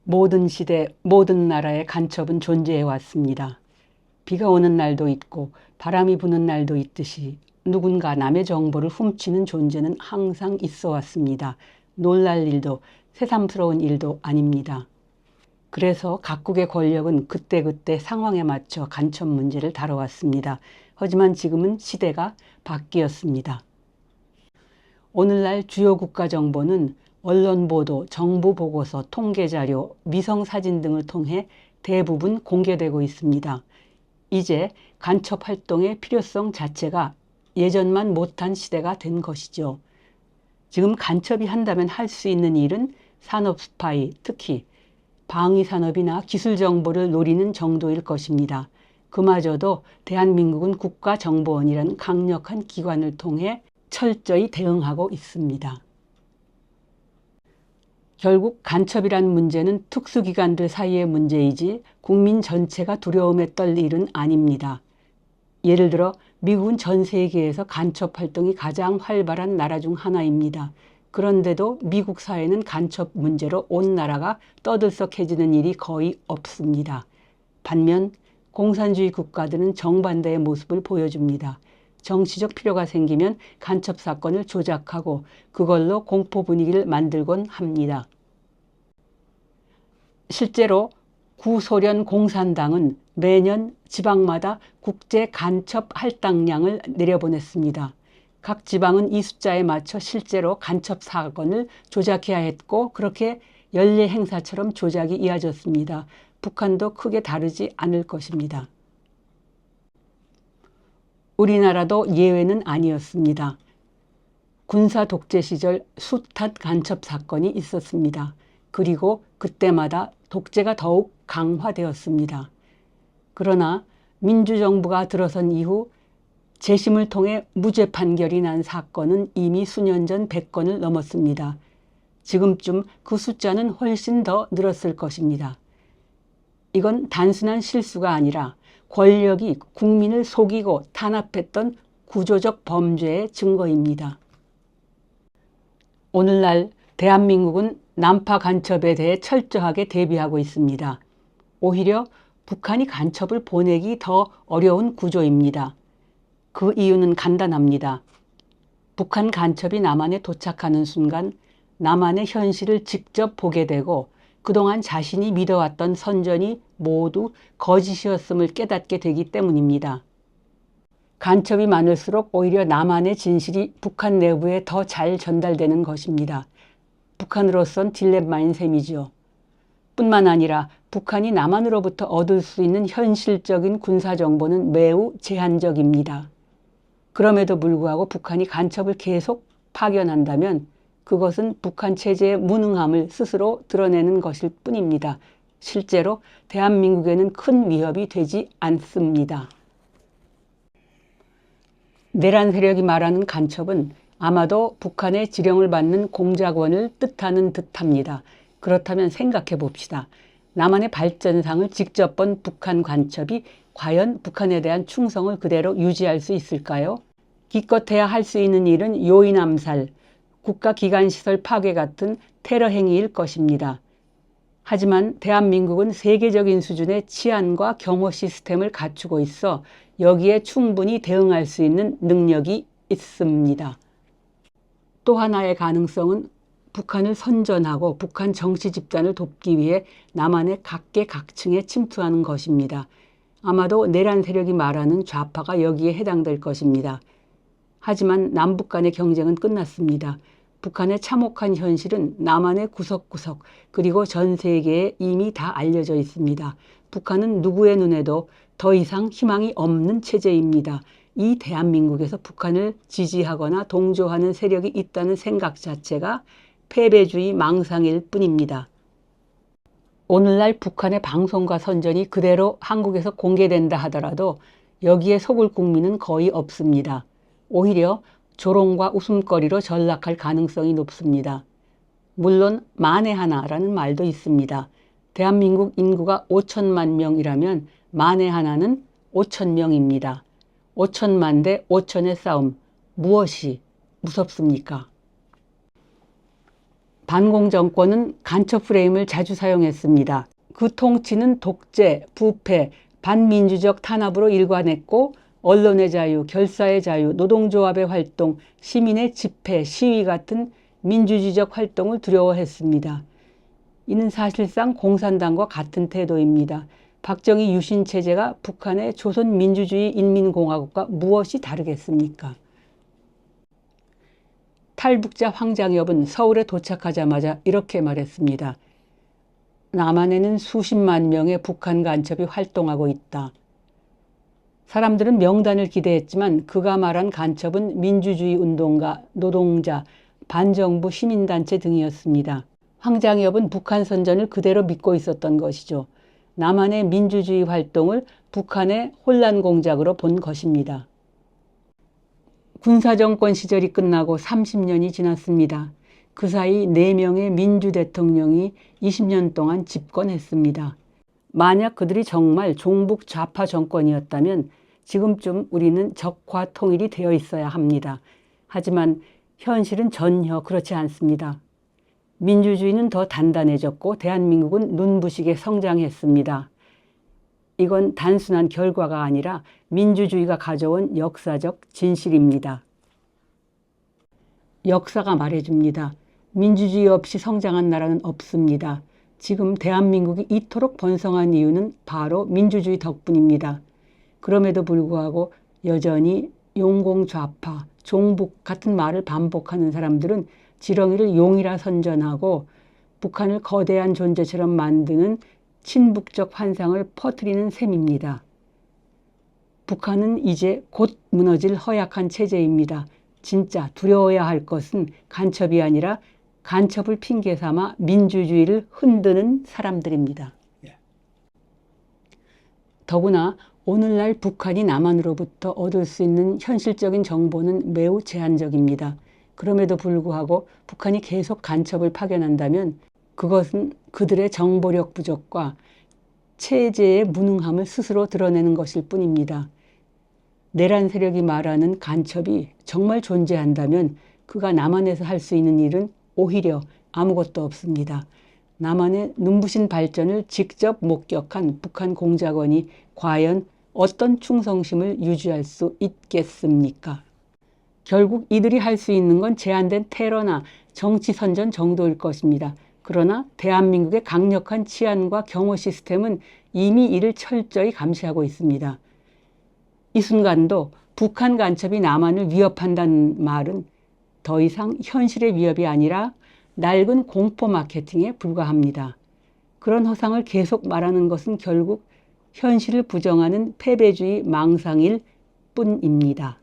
모든 시대, 모든 나라의 간첩은 존재해 왔습니다. 비가 오는 날도 있고 바람이 부는 날도 있듯이 누군가 남의 정보를 훔치는 존재는 항상 있어 왔습니다. 놀랄 일도 새삼스러운 일도 아닙니다. 그래서 각국의 권력은 그때그때 상황에 맞춰 간첩 문제를 다뤄왔습니다. 하지만 지금은 시대가 바뀌었습니다. 오늘날 주요 국가 정보는 언론 보도, 정부 보고서, 통계 자료, 위성 사진 등을 통해 대부분 공개되고 있습니다. 이제 간첩 활동의 필요성 자체가 예전만 못한 시대가 된 것이죠. 지금 간첩이 한다면 할 수 있는 일은 산업 스파이, 특히 방위 산업이나 기술 정보를 노리는 정도일 것입니다. 그마저도 대한민국은 국가정보원이라는 강력한 기관을 통해 철저히 대응하고 있습니다. 결국 간첩이란 문제는 특수기관들 사이의 문제이지 국민 전체가 두려움에 떨 일은 아닙니다. 예를 들어 미국은 전 세계에서 간첩 활동이 가장 활발한 나라 중 하나입니다. 그런데도 미국 사회는 간첩 문제로 온 나라가 떠들썩해지는 일이 거의 없습니다. 반면 공산주의 국가들은 정반대의 모습을 보여줍니다. 정치적 필요가 생기면 간첩 사건을 조작하고 그걸로 공포 분위기를 만들곤 합니다. 실제로 구소련 공산당은 매년 지방마다 국제 간첩 할당량을 내려보냈습니다. 각 지방은 이 숫자에 맞춰 실제로 간첩 사건을 조작해야 했고 그렇게 연례 행사처럼 조작이 이어졌습니다. 북한도 크게 다르지 않을 것입니다. 우리나라도 예외는 아니었습니다. 군사 독재 시절 숱한 간첩 사건이 있었습니다. 그리고 그때마다 독재가 더욱 강화되었습니다. 그러나 민주정부가 들어선 이후 재심을 통해 무죄 판결이 난 사건은 이미 수년 전 100건을 넘었습니다. 지금쯤 그 숫자는 훨씬 더 늘었을 것입니다. 이건 단순한 실수가 아니라 권력이 국민을 속이고 탄압했던 구조적 범죄의 증거입니다. 오늘날 대한민국은 남파 간첩에 대해 철저하게 대비하고 있습니다. 오히려 북한이 간첩을 보내기 더 어려운 구조입니다. 그 이유는 간단합니다. 북한 간첩이 남한에 도착하는 순간 남한의 현실을 직접 보게 되고 그동안 자신이 믿어왔던 선전이 모두 거짓이었음을 깨닫게 되기 때문입니다. 간첩이 많을수록 오히려 남한의 진실이 북한 내부에 더 잘 전달되는 것입니다. 북한으로선 딜레마인 셈이죠. 뿐만 아니라 북한이 남한으로부터 얻을 수 있는 현실적인 군사정보는 매우 제한적입니다. 그럼에도 불구하고 북한이 간첩을 계속 파견한다면 그것은 북한 체제의 무능함을 스스로 드러내는 것일 뿐입니다. 실제로 대한민국에는 큰 위협이 되지 않습니다. 내란 세력이 말하는 간첩은 아마도 북한의 지령을 받는 공작원을 뜻하는 듯합니다. 그렇다면 생각해 봅시다. 남한의 발전상을 직접 본 북한 간첩이 과연 북한에 대한 충성을 그대로 유지할 수 있을까요? 기껏해야 할 수 있는 일은 요인 암살, 국가기관시설 파괴 같은 테러 행위일 것입니다. 하지만 대한민국은 세계적인 수준의 치안과 경호 시스템을 갖추고 있어 여기에 충분히 대응할 수 있는 능력이 있습니다. 또 하나의 가능성은 북한을 선전하고 북한 정치 집단을 돕기 위해 남한의 각계각층에 침투하는 것입니다. 아마도 내란 세력이 말하는 좌파가 여기에 해당될 것입니다. 하지만 남북 간의 경쟁은 끝났습니다. 북한의 참혹한 현실은 남한의 구석구석 그리고 전 세계에 이미 다 알려져 있습니다. 북한은 누구의 눈에도 더 이상 희망이 없는 체제입니다. 이 대한민국에서 북한을 지지하거나 동조하는 세력이 있다는 생각 자체가 패배주의 망상일 뿐입니다. 오늘날 북한의 방송과 선전이 그대로 한국에서 공개된다 하더라도 여기에 속을 국민은 거의 없습니다. 오히려 조롱과 웃음거리로 전락할 가능성이 높습니다. 물론 만에 하나라는 말도 있습니다. 대한민국 인구가 5천만 명이라면 만에 하나는 5천 명입니다. 5천만 대 5천의 싸움, 무엇이 무섭습니까? 반공 정권은 간첩 프레임을 자주 사용했습니다. 그 통치는 독재, 부패, 반민주적 탄압으로 일관했고 언론의 자유, 결사의 자유, 노동조합의 활동, 시민의 집회, 시위 같은 민주주의적 활동을 두려워했습니다. 이는 사실상 공산당과 같은 태도입니다. 박정희 유신 체제가 북한의 조선민주주의 인민공화국과 무엇이 다르겠습니까? 탈북자 황장엽은 서울에 도착하자마자 이렇게 말했습니다. 남한에는 수십만 명의 북한 간첩이 활동하고 있다. 사람들은 명단을 기대했지만 그가 말한 간첩은 민주주의 운동가, 노동자, 반정부 시민단체 등이었습니다. 황장엽은 북한 선전을 그대로 믿고 있었던 것이죠. 남한의 민주주의 활동을 북한의 혼란 공작으로 본 것입니다. 군사정권 시절이 끝나고 30년이 지났습니다. 그 사이 4명의 민주대통령이 20년 동안 집권했습니다. 만약 그들이 정말 종북 좌파 정권이었다면 지금쯤 우리는 적화 통일이 되어 있어야 합니다. 하지만 현실은 전혀 그렇지 않습니다. 민주주의는 더 단단해졌고 대한민국은 눈부시게 성장했습니다. 이건 단순한 결과가 아니라 민주주의가 가져온 역사적 진실입니다. 역사가 말해줍니다. 민주주의 없이 성장한 나라는 없습니다. 지금 대한민국이 이토록 번성한 이유는 바로 민주주의 덕분입니다. 그럼에도 불구하고 여전히 용공좌파, 종북 같은 말을 반복하는 사람들은 지렁이를 용이라 선전하고 북한을 거대한 존재처럼 만드는 친북적 환상을 퍼뜨리는 셈입니다. 북한은 이제 곧 무너질 허약한 체제입니다. 진짜 두려워야 할 것은 간첩이 아니라 간첩을 핑계 삼아 민주주의를 흔드는 사람들입니다. 더구나 오늘날 북한이 남한으로부터 얻을 수 있는 현실적인 정보는 매우 제한적입니다. 그럼에도 불구하고 북한이 계속 간첩을 파견한다면 그것은 그들의 정보력 부족과 체제의 무능함을 스스로 드러내는 것일 뿐입니다. 내란 세력이 말하는 간첩이 정말 존재한다면 그가 남한에서 할 수 있는 일은 오히려 아무것도 없습니다. 남한의 눈부신 발전을 직접 목격한 북한 공작원이 과연 어떤 충성심을 유지할 수 있겠습니까? 결국 이들이 할 수 있는 건 제한된 테러나 정치 선전 정도일 것입니다. 그러나 대한민국의 강력한 치안과 경호 시스템은 이미 이를 철저히 감시하고 있습니다. 이 순간도 북한 간첩이 남한을 위협한다는 말은 더 이상 현실의 위협이 아니라 낡은 공포 마케팅에 불과합니다. 그런 허상을 계속 말하는 것은 결국 현실을 부정하는 패배주의 망상일 뿐입니다.